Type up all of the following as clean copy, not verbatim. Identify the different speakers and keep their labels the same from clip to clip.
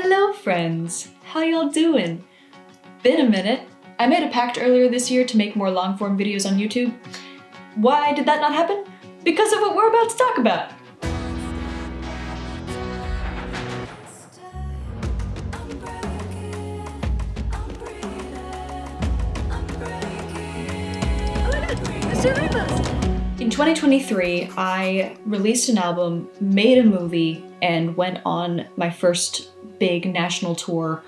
Speaker 1: Hello friends, how y'all doing? Been a minute. I made a pact earlier this year to make more long-form videos on YouTube. Why did that not happen? Because of what we're about to talk about. In 2023, I released an album, made a movie, and went on my first big national tour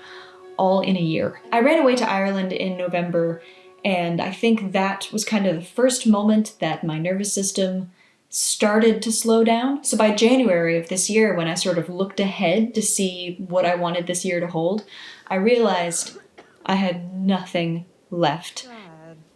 Speaker 1: all in a year. I ran away to Ireland in November, and I think that was kind of the first moment that my nervous system started to slow down. So by January of this year, when I sort of looked ahead to see what I wanted this year to hold, I realized I had nothing left,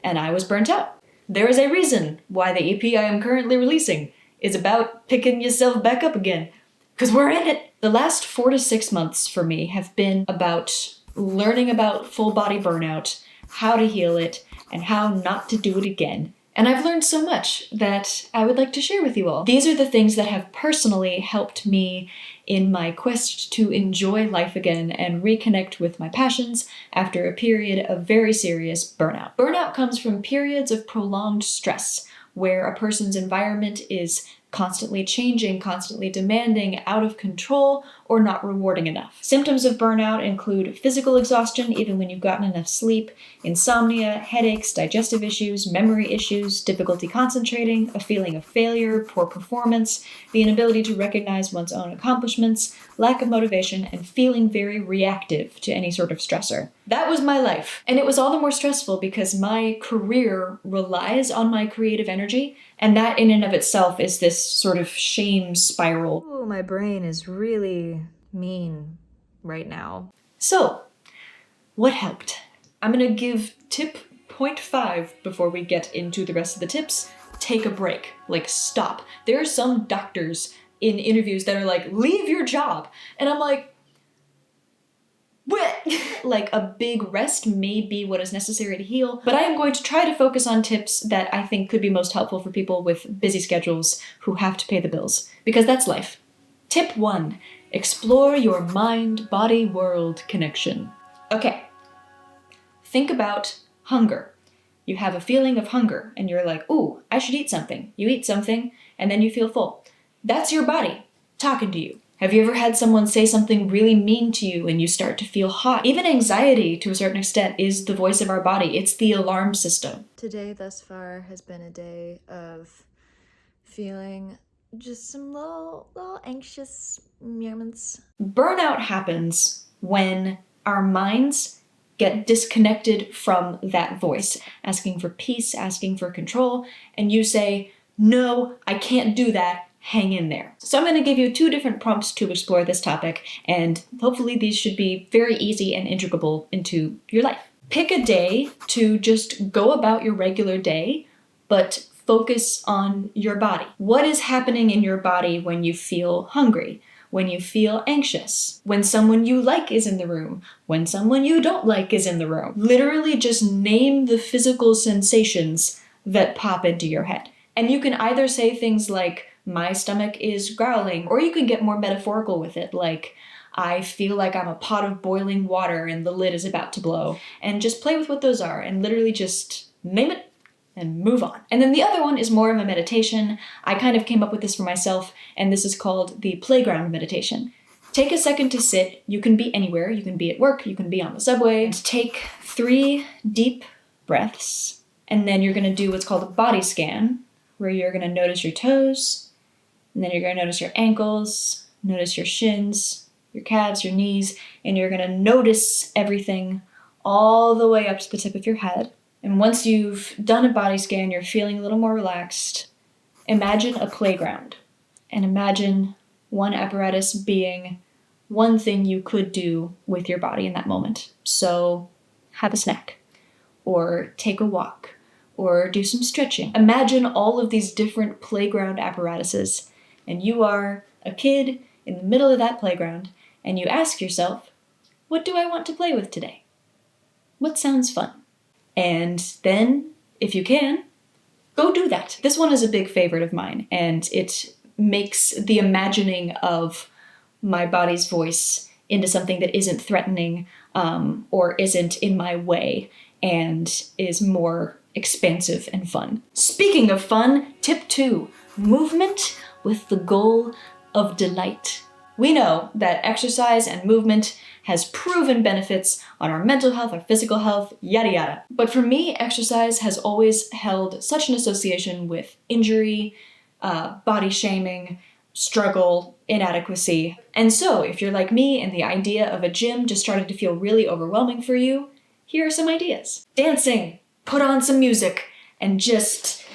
Speaker 1: and I was burnt out. There is a reason why the EP I am currently releasing is about picking yourself back up again, because we're in it. The last 4 to 6 months for me have been about learning about full body burnout, how to heal it, and how not to do it again. And I've learned so much that I would like to share with you all. These are the things that have personally helped me in my quest to enjoy life again and reconnect with my passions after a period of very serious burnout. Burnout comes from periods of prolonged stress, where a person's environment is constantly changing, constantly demanding, out of control, or not rewarding enough. Symptoms of burnout include physical exhaustion, even when you've gotten enough sleep, insomnia, headaches, digestive issues, memory issues, difficulty concentrating, a feeling of failure, poor performance, the inability to recognize one's own accomplishments, lack of motivation, and feeling very reactive to any sort of stressor. That was my life. And it was all the more stressful because my career relies on my creative energy, and that in and of itself is this sort of shame spiral.
Speaker 2: Ooh, my brain is really mean right now.
Speaker 1: So, what helped? I'm gonna give tip 0.5 before we get into the rest of the tips. Take a break. Like, stop. There are some doctors in interviews that are like, leave your job. And I'm like, what? Like, a big rest may be what is necessary to heal, but I am going to try to focus on tips that I think could be most helpful for people with busy schedules who have to pay the bills, because that's life. Tip 1, explore your mind-body world connection. Okay, think about hunger. You have a feeling of hunger, and you're like, ooh, I should eat something. You eat something, and then you feel full. That's your body talking to you. Have you ever had someone say something really mean to you and you start to feel hot? Even anxiety, to a certain extent, is the voice of our body. It's the alarm system.
Speaker 2: Today thus far has been a day of feeling just some little anxious moments.
Speaker 1: Burnout happens when our minds get disconnected from that voice, asking for peace, asking for control, and you say, no, I can't do that. Hang in there. So I'm going to give you 2 different prompts to explore this topic, and hopefully these should be very easy and integrable into your life. Pick a day to just go about your regular day, but focus on your body. What is happening in your body when you feel hungry? When you feel anxious? When someone you like is in the room? When someone you don't like is in the room? Literally just name the physical sensations that pop into your head. And you can either say things like, my stomach is growling, or you can get more metaphorical with it, like, I feel like I'm a pot of boiling water and the lid is about to blow. And just play with what those are and literally just name it and move on. And then the other one is more of a meditation. I kind of came up with this for myself, and this is called the playground meditation. Take a second to sit. You can be anywhere. You can be at work. You can be on the subway. And take 3 deep breaths. And then you're going to do what's called a body scan, where you're going to notice your toes, and then you're going to notice your ankles, notice your shins, your calves, your knees, and you're going to notice everything all the way up to the tip of your head. And once you've done a body scan, you're feeling a little more relaxed. Imagine a playground, and imagine one apparatus being one thing you could do with your body in that moment. So have a snack, or take a walk, or do some stretching. Imagine all of these different playground apparatuses, and you are a kid in the middle of that playground, and you ask yourself, what do I want to play with today? What sounds fun? And then, if you can, go do that. This one is a big favorite of mine, and it makes the imagining of my body's voice into something that isn't threatening or isn't in my way and is more expansive and fun. Speaking of fun, tip 2, movement with the goal of delight. We know that exercise and movement has proven benefits on our mental health, our physical health, yada yada. But for me, exercise has always held such an association with injury, body shaming, struggle, inadequacy. And so, if you're like me and the idea of a gym just started to feel really overwhelming for you, here are some ideas. Dancing, put on some music, and just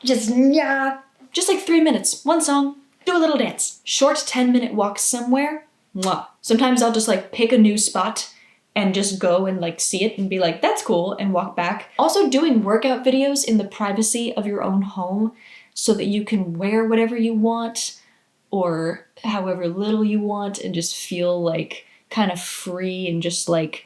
Speaker 1: like 3 minutes, one song, do a little dance. Short 10-minute walks somewhere, mwah. Sometimes I'll just like pick a new spot and just go and like see it and be like, that's cool, and walk back. Also doing workout videos in the privacy of your own home so that you can wear whatever you want or however little you want and just feel like kind of free and just like,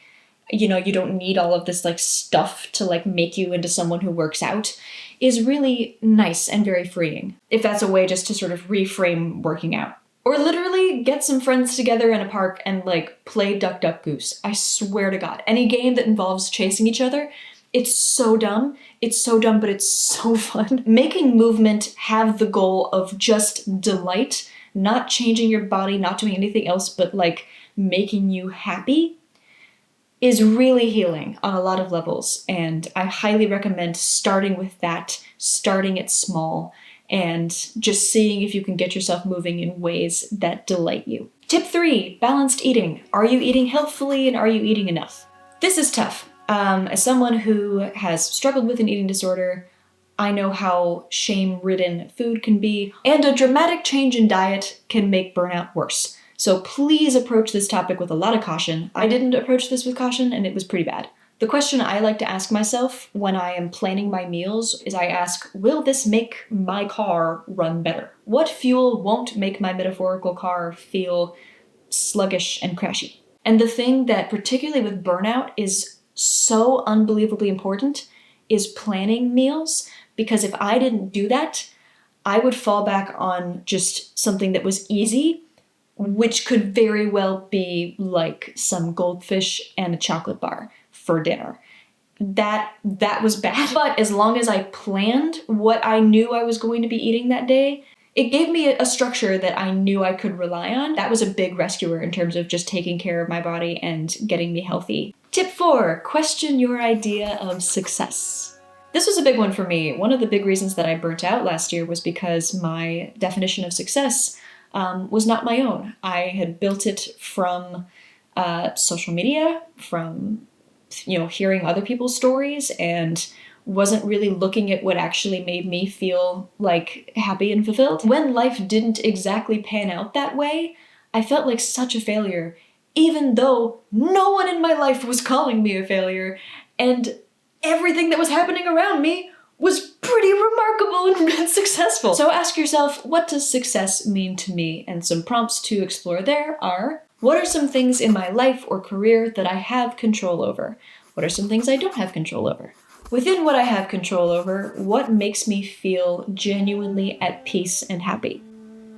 Speaker 1: you know, you don't need all of this like stuff to like make you into someone who works out, is really nice and very freeing. If that's a way just to sort of reframe working out. Or literally get some friends together in a park and like play Duck Duck Goose. I swear to God, any game that involves chasing each other, it's so dumb, but it's so fun. Making movement have the goal of just delight, not changing your body, not doing anything else but like making you happy, is really healing on a lot of levels. And I highly recommend starting with that, starting it small, and just seeing if you can get yourself moving in ways that delight you. Tip 3, balanced eating. Are you eating healthfully and are you eating enough? This is tough. As someone who has struggled with an eating disorder, I know how shame-ridden food can be, and a dramatic change in diet can make burnout worse. So please approach this topic with a lot of caution. I didn't approach this with caution, and it was pretty bad. The question I like to ask myself when I am planning my meals is I ask, will this make my car run better? What fuel won't make my metaphorical car feel sluggish and crashy? And the thing that, particularly with burnout, is so unbelievably important is planning meals, because if I didn't do that, I would fall back on just something that was easy, which could very well be like some goldfish and a chocolate bar for dinner. That was bad. But as long as I planned what I knew I was going to be eating that day, it gave me a structure that I knew I could rely on. That was a big rescuer in terms of just taking care of my body and getting me healthy. Tip 4, question your idea of success. This was a big one for me. One of the big reasons that I burnt out last year was because my definition of success was not my own. I had built it from social media, from hearing other people's stories, and wasn't really looking at what actually made me feel like happy and fulfilled. When life didn't exactly pan out that way, I felt like such a failure, even though no one in my life was calling me a failure, and everything that was happening around me was pretty remarkable and successful. So ask yourself, what does success mean to me? And some prompts to explore there are, what are some things in my life or career that I have control over? What are some things I don't have control over? Within what I have control over, what makes me feel genuinely at peace and happy?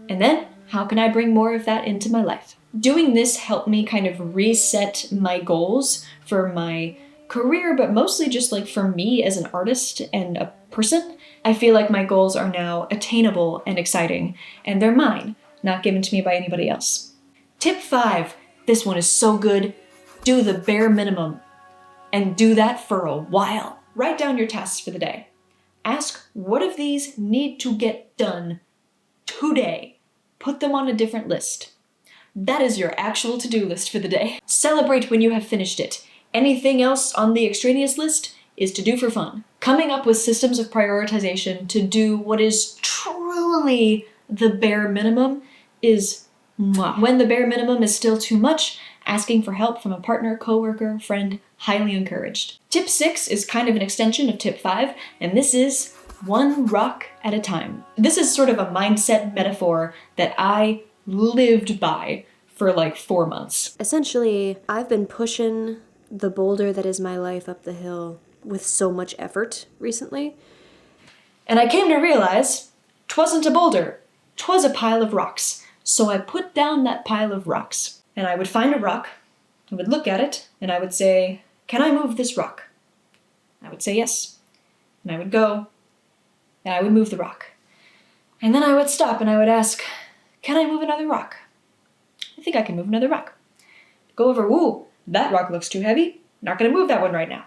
Speaker 1: And then, how can I bring more of that into my life? Doing this helped me kind of reset my goals for my career, but mostly just like for me as an artist and a person. I feel like my goals are now attainable and exciting, and they're mine, not given to me by anybody else. Tip 5, this one is so good. Do the bare minimum, and do that for a while. Write down your tasks for the day. Ask, what of these need to get done today? Put them on a different list. That is your actual to-do list for the day. Celebrate when you have finished it. Anything else on the extraneous list is to do for fun. Coming up with systems of prioritization to do what is truly the bare minimum is mwah. When the bare minimum is still too much, asking for help from a partner, coworker, friend, highly encouraged. Tip 6 is kind of an extension of tip 5, and this is one rock at a time. This is sort of a mindset metaphor that I lived by for like 4 months.
Speaker 3: Essentially, I've been pushing the boulder that is my life up the hill with so much effort recently.
Speaker 1: And I came to realize 'twasn't a boulder, 'twas a pile of rocks. So I put down that pile of rocks. and I would find a rock, I would look at it, and I would say, can I move this rock? I would say yes. And I would go, and I would move the rock. And then I would stop and I would ask, can I move another rock? I think I can move another rock. Go over, woo, that rock looks too heavy. Not gonna move that one right now.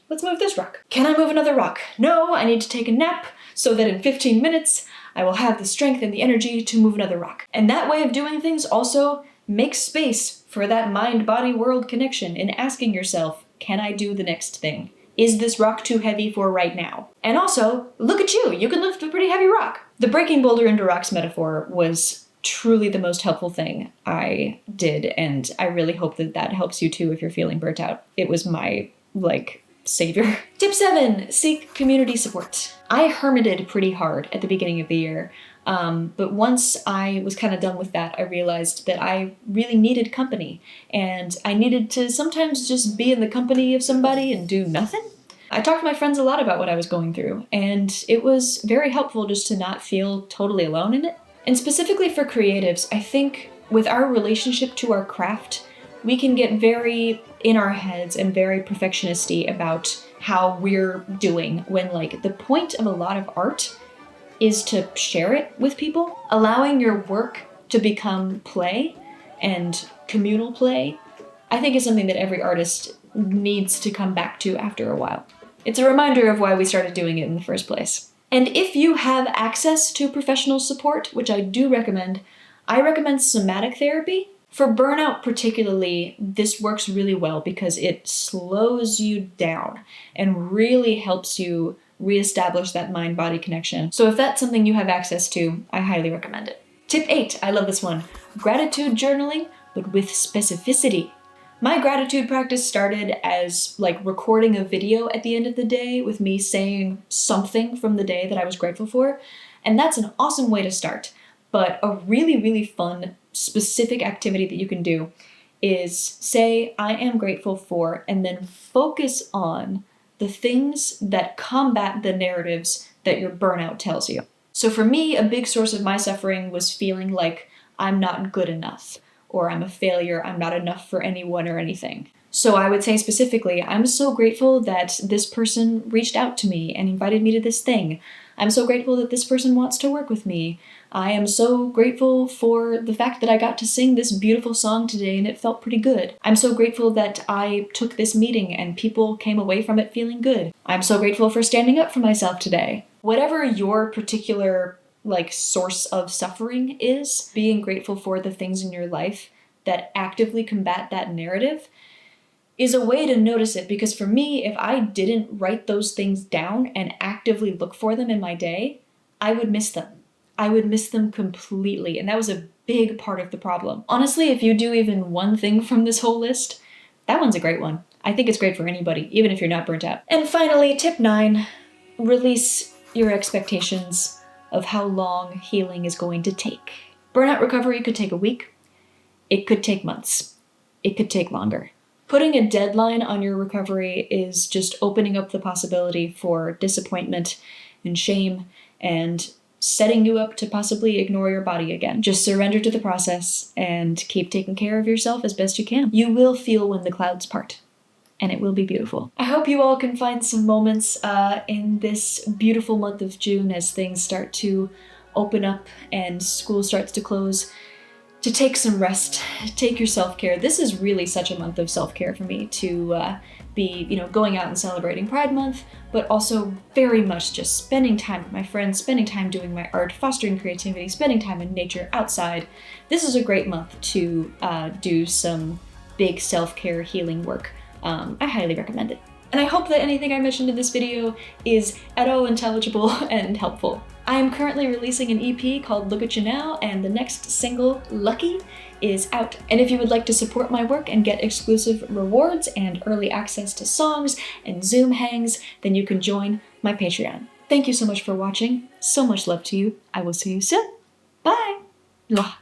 Speaker 1: Let's move this rock. Can I move another rock? No, I need to take a nap so that in 15 minutes, I will have the strength and the energy to move another rock. And that way of doing things also makes space for that mind-body-world connection in asking yourself, can I do the next thing? Is this rock too heavy for right now? And also, look at you, you can lift a pretty heavy rock. The breaking boulder into rocks metaphor was truly the most helpful thing I did, and I really hope that that helps you too if you're feeling burnt out. It was my, savior. Tip 7, seek community support. I hermited pretty hard at the beginning of the year, but once I was kind of done with that, I realized that I really needed company, and I needed to sometimes just be in the company of somebody and do nothing. I talked to my friends a lot about what I was going through, and it was very helpful just to not feel totally alone in it. And specifically for creatives, I think with our relationship to our craft, we can get very in our heads and very perfectionist-y about how we're doing when, the point of a lot of art is to share it with people. Allowing your work to become play and communal play, I think is something that every artist needs to come back to after a while. It's a reminder of why we started doing it in the first place. And if you have access to professional support, which I do recommend, I recommend somatic therapy. For burnout particularly, this works really well because it slows you down and really helps you reestablish that mind-body connection. So if that's something you have access to, I highly recommend it. Tip 8, I love this one. Gratitude journaling, but with specificity. My gratitude practice started as recording a video at the end of the day with me saying something from the day that I was grateful for. And that's an awesome way to start. But a really, really fun, specific activity that you can do is say, I am grateful for, and then focus on the things that combat the narratives that your burnout tells you. So for me, a big source of my suffering was feeling like I'm not good enough, or I'm a failure, I'm not enough for anyone or anything. So I would say specifically, I'm so grateful that this person reached out to me and invited me to this thing. I'm so grateful that this person wants to work with me. I am so grateful for the fact that I got to sing this beautiful song today and it felt pretty good. I'm so grateful that I took this meeting and people came away from it feeling good. I'm so grateful for standing up for myself today. Whatever your particular source of suffering is, being grateful for the things in your life that actively combat that narrative is a way to notice it, because for me, if I didn't write those things down and actively look for them in my day, I would miss them. I would miss them completely, and that was a big part of the problem. Honestly, if you do even one thing from this whole list, that one's a great one. I think it's great for anybody, even if you're not burnt out. And finally, tip 9, release your expectations of how long healing is going to take. Burnout recovery could take a week. It could take months. It could take longer. Putting a deadline on your recovery is just opening up the possibility for disappointment and shame and setting you up to possibly ignore your body again. Just surrender to the process and keep taking care of yourself as best you can. You will feel when the clouds part, and it will be beautiful. I hope you all can find some moments in this beautiful month of June as things start to open up and school starts to close, to take some rest, take your self-care. This is really such a month of self-care for me to be, going out and celebrating Pride Month, but also very much just spending time with my friends, spending time doing my art, fostering creativity, spending time in nature, outside. This is a great month to do some big self-care healing work. I highly recommend it. And I hope that anything I mentioned in this video is at all intelligible and helpful. I am currently releasing an EP called Look At You Now, and the next single, Lucky, is out. And if you would like to support my work and get exclusive rewards and early access to songs and Zoom hangs, then you can join my Patreon. Thank you so much for watching. So much love to you. I will see you soon. Bye. Mwah.